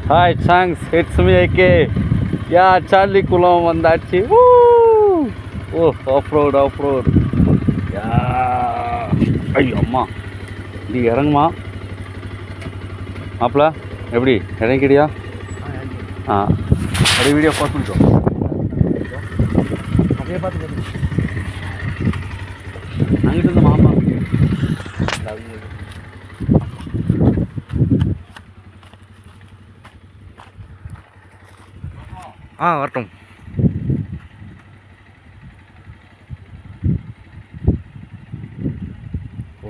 Hi, thanks. It's me, AK. Yeah, Charlie குளம் வந்தாச்சு. Oh, off-road. Yeah. ஐயோ அம்மா, நீ இறங்குமா மாப்பிள்ள? எப்படி இறங்கிடியா? அப்படியே வீடியோ போஸ்ட் பண்ணிக்கோ. அப்படியே பார்த்து அங்கிட்டு இருந்த மாமா வரட்டும்.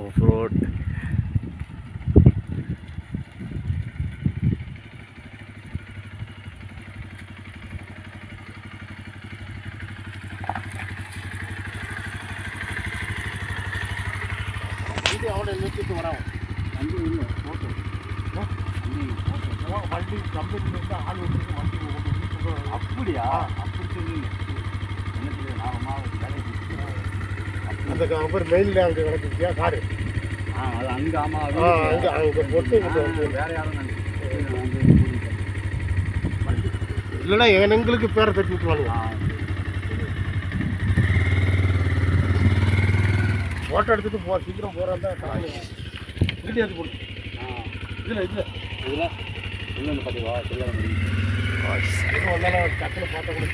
ஆஃப்-ரோட் அவனை நிறுத்திட்டு வரோம். வண்டி இல்லை போட்டோ வண்டி கம்பெனி ஆள் விட்டு வண்டி அப்படியா? அப்படி சொல்லி என்ன சொல்லி நான் அந்த அப்புறம் மெயிலில் அங்கே கிடக்குச்சியா காரு? அது அங்கே. ஆமாம், அங்கே அங்கே போட்டு வேறு யாரும் இல்லைன்னா எங்களுக்கு பேரை தட்டி விட்டுருவாங்க. ஃபோட்டோ எடுத்துகிட்டு சீக்கிரம் போகிறதா வீடியோ எடுத்து போடு. இதில் பார்த்தீங்களா? வந்தாலும் டக்குன்னு பார்த்தா கூட